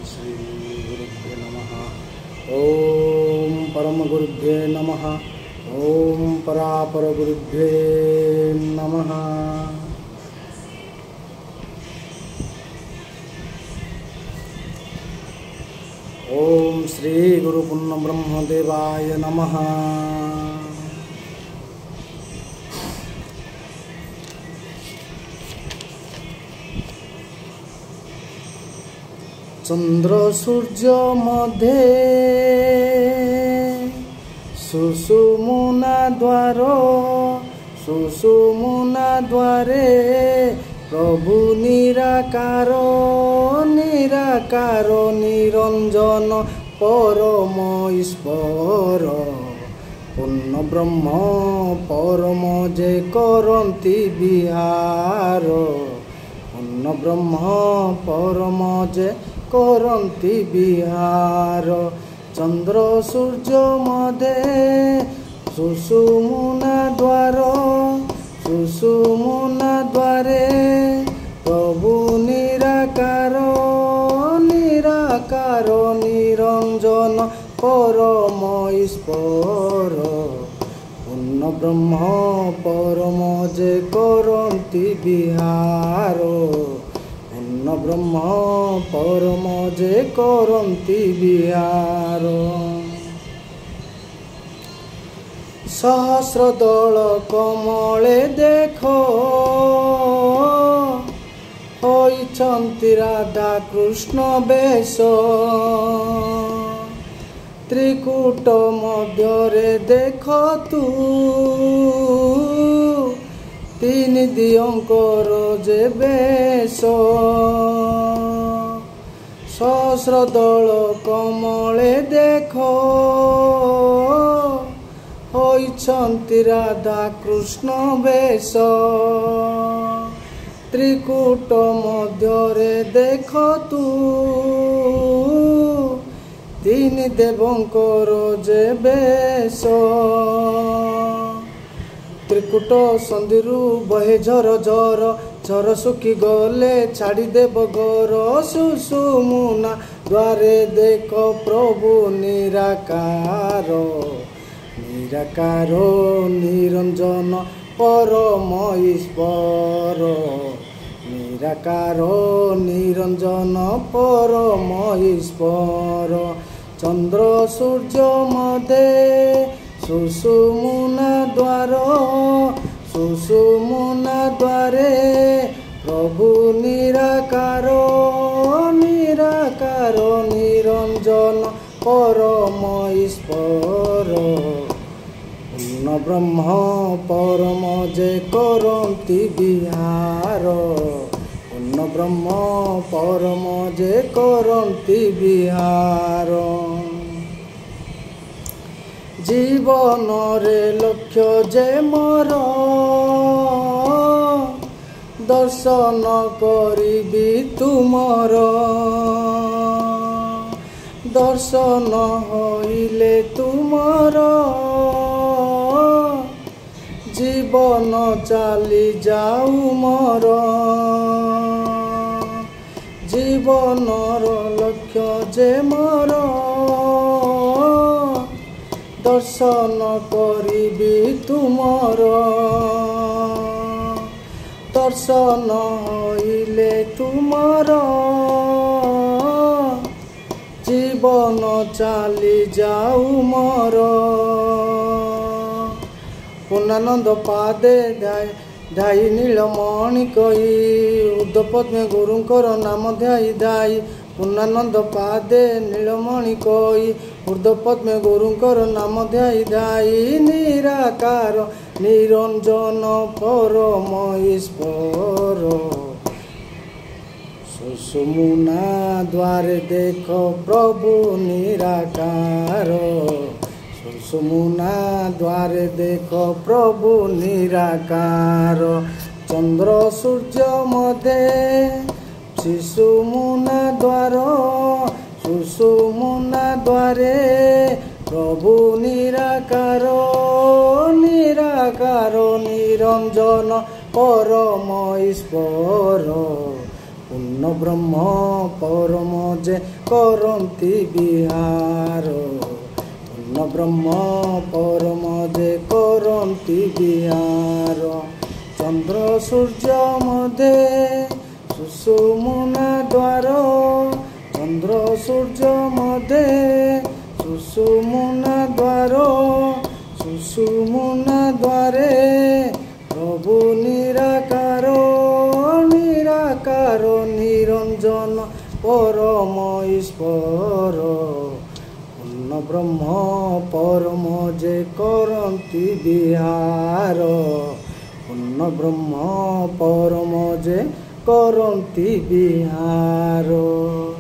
श्री गुरुभ्यो नमः। ओम परम गुरुभ्ये नमः। ओम परापर गुरुभ्ये नमः। ओम श्री गुरु पूर्ण ब्रह्मदेवाय नमः। चंद्र सूर्य मध्य सुषुम्ना द्वारे प्रभु निराकार निराकार निरंजन परम ईश्वर पूर्ण ब्रह्म परम जे करन्ति विहार पूर्ण ब्रह्म परम जे करन्ति विहार। चंद्र सूर्य मध्य सुषुम्ना द्वारे प्रभु निराकार निराकार निरंजन परम ईश्वर पूर्ण ब्रह्म परम जे करन्ति विहार पूर्ण ब्रह्म परम जे करन्ति विहार। सहस्रदल कमले देखो होइछन्ति राधा कृष्ण बेश त्रिकूट मध्यरे देख तू तीन दियंकर जे बेश सहस्रदल कमले देखो होइछन्ति राधा कृष्ण बेश त्रिकूट मध्यरे देख तू तीन देवंकर जे बेश त्रिकूट संधिरू बहे झर झर झर सुखी गले छाड़ी देव घर सुषुम्ना द्वारे देख प्रभु निराकार निराकार निरंजन परम ईश्वर निराकार निरंजन परम ईश्वर। चंद्र सूर्य मध्य सुषुम्ना द्वारे प्रभु निराकार निराकार निरंजन परम ईश्वर पूर्ण ब्रह्म परम जे करन्ति विहार पूर्ण ब्रह्म परम जे करन्ति विहार। जीवन रे लक्ष्य जे मोर दर्शन करिबी तुमर दर्शन होइले तुमर जीवन चली जाऊ मोर जीवनर लक्ष्य जे मोर दर्शन करिबी तुमर दर्शन होइले तुमर जीवन चली जाऊ मोर। पूर्णानंद पादे ध्याई नीलमणि कही उद्धपद्मे गुरुंकर नाम ध्याई ध्याई पूर्णानंद पादे नीलमणि कही ऊर्ध्वपद्मे गुरुंकर नाम ध्याई ध्याई निराकार निरंजन परम ईश्वर सुषुम्ना द्वारे देख प्रभु निराकार सुषुम्ना द्वारे देख प्रभु निराकार। चंद्र सूर्य मध्य सुषुम्ना द्वारे प्रभु निराकार निराकार निरंजन परम ईश्वर ପୂର୍ଣ୍ଣ ବ୍ରହ୍ମ ପରମ ଯେ କରନ୍ତି ବିହାର। ପୂର୍ଣ୍ଣ ବ୍ରହ୍ମ ପରମ ଯେ କରନ୍ତି ବିହାର। ଚନ୍ଦ୍ର ସୂର୍ଯ୍ୟ ମଧ୍ୟେ ସୁଷୁମ୍ନା ଦ୍ୱାର। ଚନ୍ଦ୍ର ସୂର୍ଯ୍ୟ ମଧ୍ୟେ ସୁଷୁମ୍ନା ଦ୍ୱାର। ସୁଷୁମ୍ନା ଦ୍ୱାରେ ପ୍ରଭୁ ନିରାକାର। ନିରାକାର ନିରଞ୍ଜନ ପରମ ଈଶ୍ୱର। ପୂର୍ଣ୍ଣ ବ୍ରହ୍ମ ପରମ ଯେ କରନ୍ତି ବିହାର। ପୂର୍ଣ୍ଣ ବ୍ରହ୍ମ ପରମ ଯେ କରନ୍ତି ବିହାର।